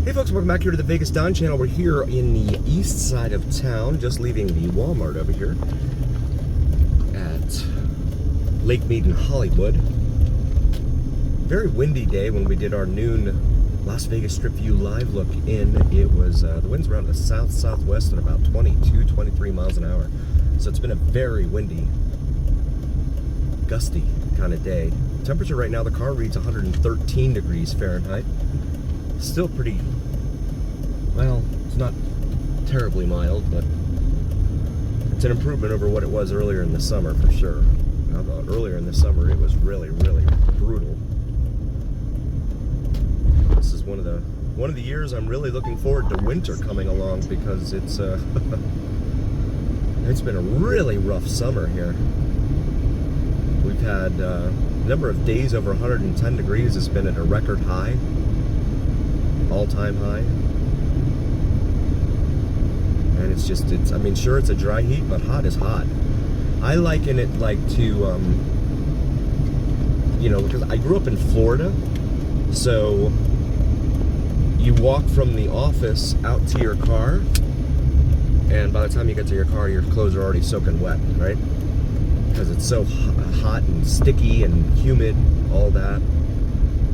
Hey folks, welcome back here to the Vegas Don channel. We're here in the east side of town, just leaving the Walmart over here at Lake Mead in Hollywood. Very windy day when we did our noon Las Vegas Strip View live look in. It was, the winds were out in the south-southwest at about 22, 23 miles an hour. So it's been a very windy, gusty kind of day. Temperature right now, the car reads 113 degrees Fahrenheit. Still pretty, well, it's not terribly mild, but it's an improvement over what it was earlier in the summer for sure. Earlier in the summer it was really, really brutal. This is one of the years I'm really looking forward to winter coming along, because it's it's been a really rough summer here. We've had a number of days over 110 degrees has been at a record high. All-time high. And it's just, I mean, sure, it's a dry heat, but hot is hot. I liken it like to, you know, because I grew up in Florida, so you walk from the office out to your car, and by the time you get to your car, your clothes are already soaking wet, right? Because it's so hot and sticky and humid, all that.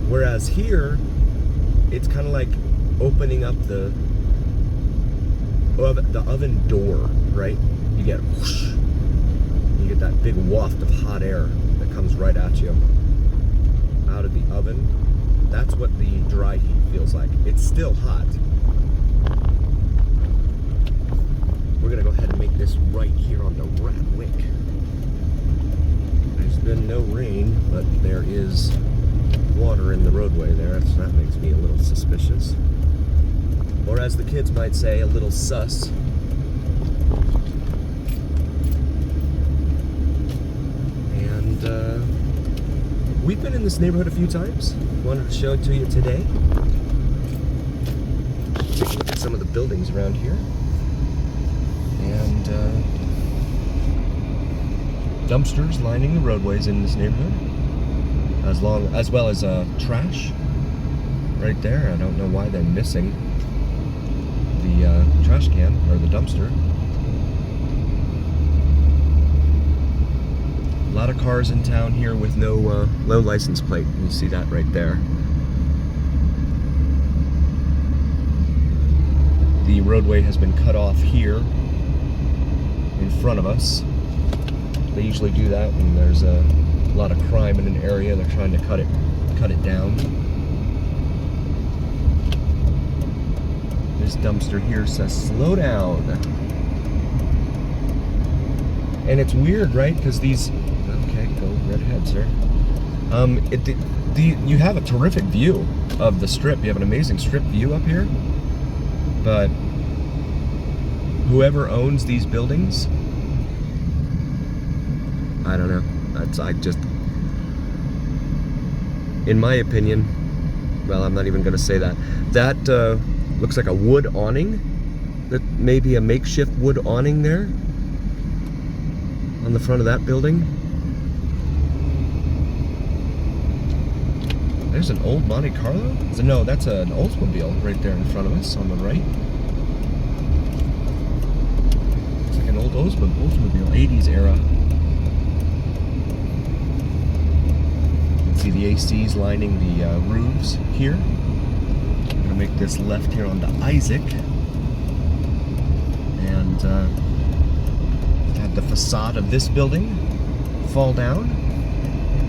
Whereas here, it's kind of like opening up the oven door, right? You get whoosh, you get that big waft of hot air that comes right at you out of the oven. That's what the dry heat feels like. It's still hot. We're gonna go ahead and make this right here on the Radwick. There's been no rain, but there is water in the roadway there, so that makes me a little suspicious. Or as the kids might say, a little sus. And we've been in this neighborhood a few times. Wanted to show it to you today. Take a look at some of the buildings around here. And dumpsters lining the roadways in this neighborhood. As well as trash right there. I don't know why they're missing the trash can or the dumpster. A lot of cars in town here with no license plate. You see that right there. The roadway has been cut off here in front of us. They usually do that when there's a lot of crime in an area. They're trying to cut it down. This dumpster here says slow down. And it's weird, right? Because these, okay, go right ahead, sir. You have a terrific view of the strip. You have an amazing strip view up here. But whoever owns these buildings, I don't know. In my opinion, well, I'm not even going to say that. That looks like a wood awning. That may be a makeshift wood awning there on the front of that building. There's an old Monte Carlo? No, that's an Oldsmobile right there in front of us on the right. It's like an old Oldsmobile, 80s era. See the ACs lining the roofs here. I'm gonna make this left here onto Isaac, and have the facade of this building fall down,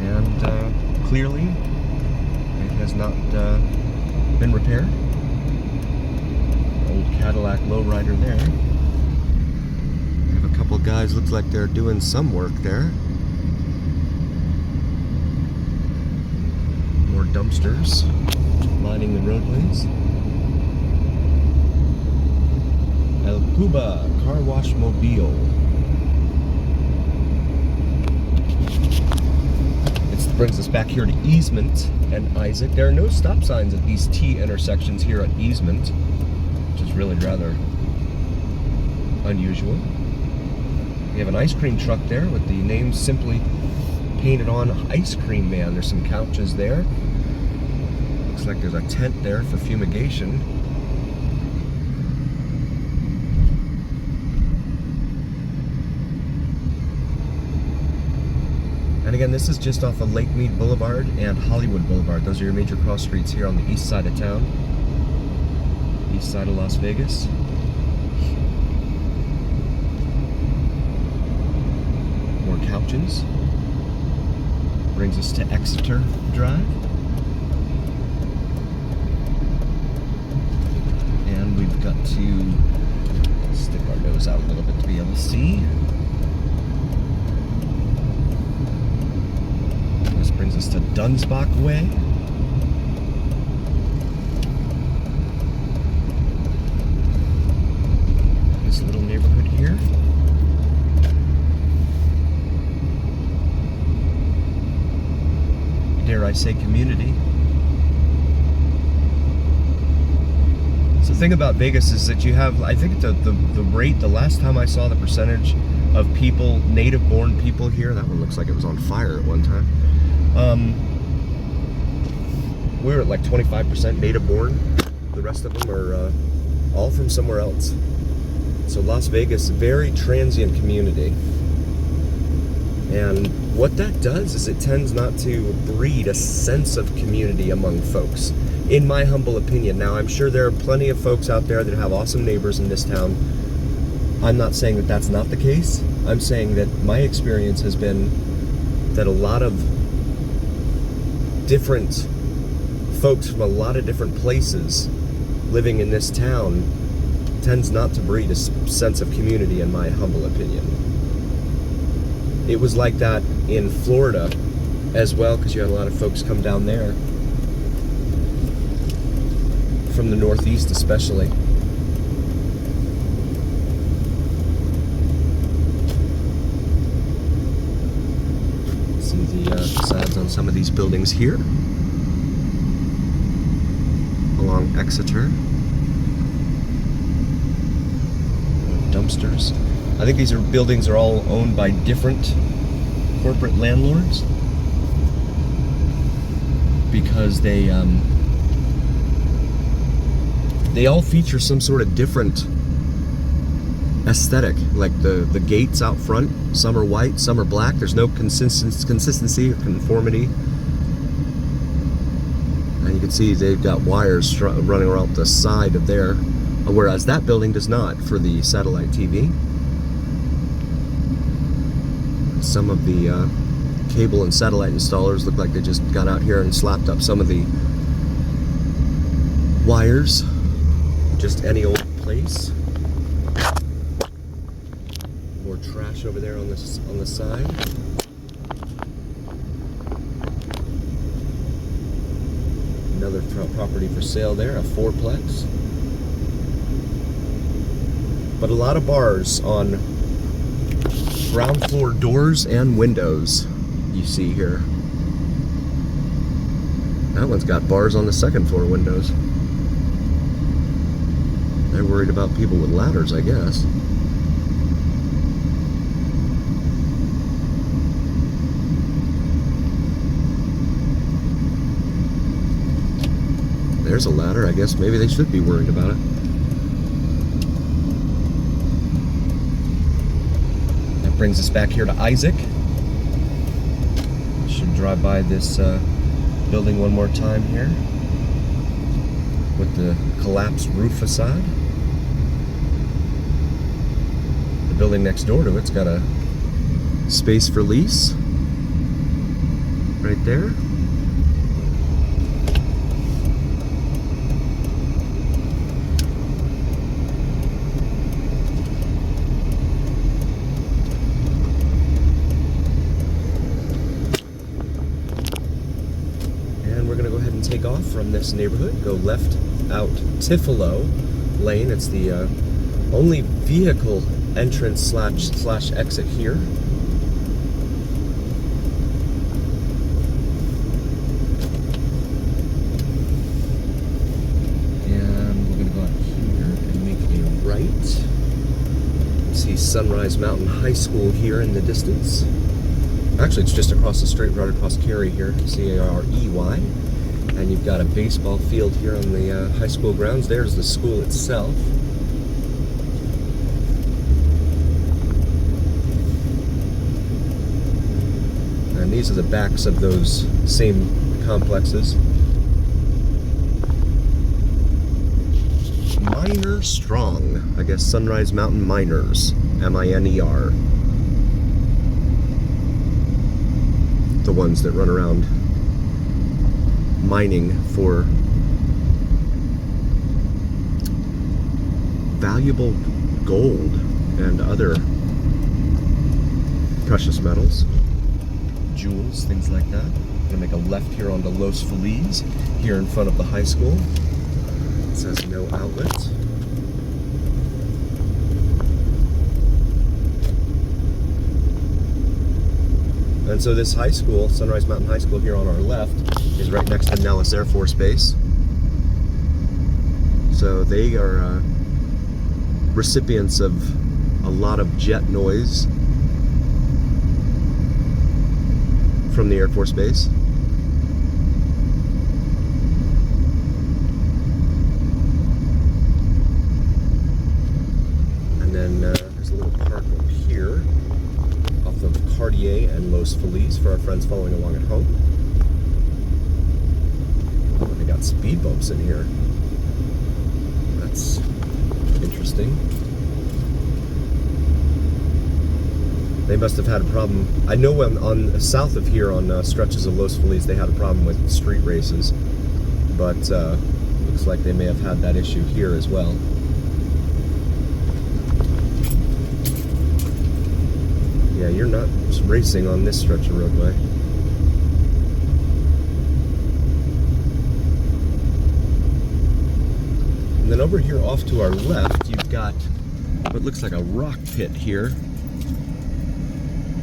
and clearly it has not been repaired. Old Cadillac lowrider there. We have a couple guys, looks like they're doing some work there. More dumpsters lining the roadways. El Cuba Car Wash Mobile. It brings us back here to Easement and Isaac. There are no stop signs at these T intersections here at Easement, which is really rather unusual. We have an ice cream truck there with the name simply painted on Ice Cream Man. There's some couches there. Looks like there's a tent there for fumigation. And again, this is just off of Lake Mead Boulevard and Hollywood Boulevard. Those are your major cross streets here on the east side of town. East side of Las Vegas. More couches. Brings us to Exeter Drive. And we've got to stick our nose out a little bit to be able to see. This brings us to Dunsbach Way. This little neighborhood here. Dare I say community. So the thing about Vegas is that you have, I think the rate, the last time I saw the percentage of people, native born people here, that one looks like it was on fire at one time. We were at like 25% native born. The rest of them are all from somewhere else. So Las Vegas, very transient community. And what that does is it tends not to breed a sense of community among folks, in my humble opinion. Now, I'm sure there are plenty of folks out there that have awesome neighbors in this town. I'm not saying that that's not the case. I'm saying that my experience has been that a lot of different folks from a lot of different places living in this town tends not to breed a sense of community, in my humble opinion. It was like that in Florida as well, because you had a lot of folks come down there from the Northeast especially. See the facades on some of these buildings here along Exeter. Dumpsters. I think these buildings are all owned by different corporate landlords because they all feature some sort of different aesthetic. Like the gates out front, some are white, some are black. There's no consistency or conformity. And you can see they've got wires running around the side of there, whereas that building does not for the satellite TV. Some of the cable and satellite installers look like they just got out here and slapped up some of the wires. Just any old place. More trash over there on the side. Another property for sale there, a fourplex. But a lot of bars on ground floor doors and windows you see here. That one's got bars on the second floor windows. They're worried about people with ladders, I guess. There's a ladder. I guess maybe they should be worried about it. That brings us back here to Isaac. Should drive by this building one more time here with the collapsed roof facade. The building next door to it's got a space for lease right there. Take off from this neighborhood, go left out Tifolo Lane. It's the only vehicle entrance slash exit here. And we're going to go out here and make a right. See Sunrise Mountain High School here in the distance. Actually, it's just across the street, right across Cary here, C-A-R-E-Y. And you've got a baseball field here on the high school grounds. There's the school itself. And these are the backs of those same complexes. Miner Strong. I guess Sunrise Mountain Miners. M-I-N-E-R. The ones that run around mining for valuable gold and other precious metals, jewels, things like that. I'm gonna make a left here onto Los Feliz, here in front of the high school. It says no outlet. And so this high school, Sunrise Mountain High School here on our left, is right next to Nellis Air Force Base. So they are recipients of a lot of jet noise from the Air Force Base. And then there's a little park up here off of Cartier and Los Feliz for our friends following along at home. Oh, they got speed bumps in here. That's interesting. They must have had a problem. I know on south of here on stretches of Los Feliz they had a problem with street races, but looks like they may have had that issue here as well. Yeah, you're not racing on this stretch of roadway. And then over here off to our left, you've got what looks like a rock pit here.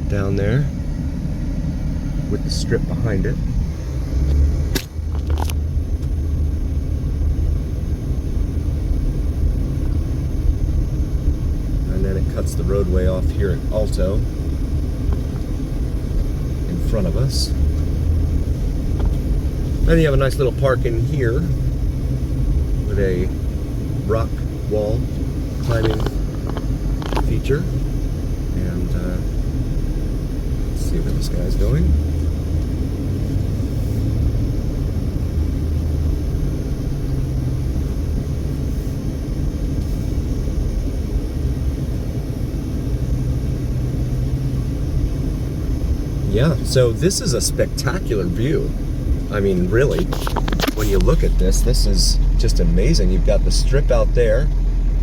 Down there with the strip behind it. And then it cuts the roadway off here at Alto in front of us. Then you have a nice little park in here with a rock wall climbing feature. And see where this guy's going. Yeah, so this is a spectacular view. I mean, really, when you look at this, this is just amazing. You've got the strip out there.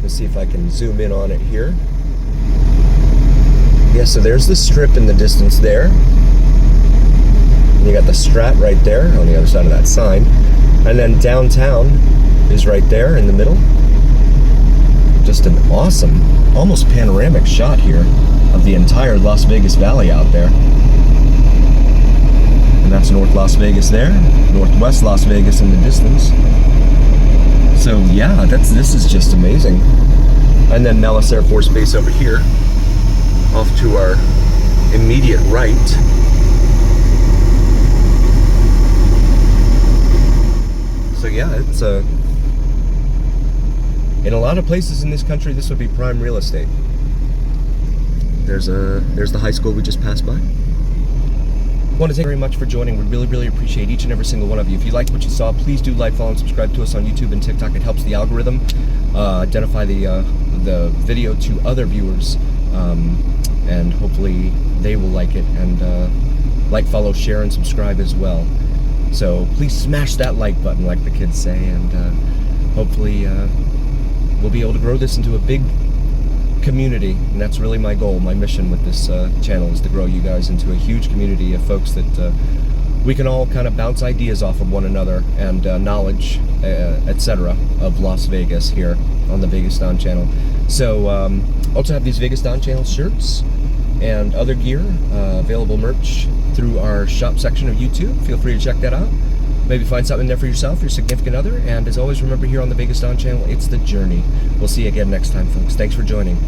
Let's see if I can zoom in on it here. Yeah, so there's the strip in the distance there. And you got the Strat right there on the other side of that sign. And then downtown is right there in the middle. Just an awesome, almost panoramic shot here of the entire Las Vegas Valley out there. And that's North Las Vegas there, Northwest Las Vegas in the distance. So yeah, this is just amazing. And then Nellis Air Force Base over here, off to our immediate right. So yeah, it's in a lot of places in this country, this would be prime real estate. There's the high school we just passed by. I want to thank you very much for joining. We really appreciate each and every single one of you. If you liked what you saw, please do like, follow, and subscribe to us on YouTube and TikTok. It helps the algorithm identify the video to other viewers, and hopefully they will like it and like, follow, share, and subscribe as well. So please smash that like button, like the kids say, and hopefully we'll be able to grow this into a big community, and that's really my goal, my mission with this channel, is to grow you guys into a huge community of folks that we can all kind of bounce ideas off of one another and knowledge, etc. of Las Vegas here on the Vegas Don channel. So also have these Vegas Don channel shirts and other gear, available merch through our shop section of YouTube. Feel free to check that out. Maybe find something there for yourself, your significant other, and as always, remember, here on the Vegas Don channel, it's the journey. We'll see you again next time, folks. Thanks for joining.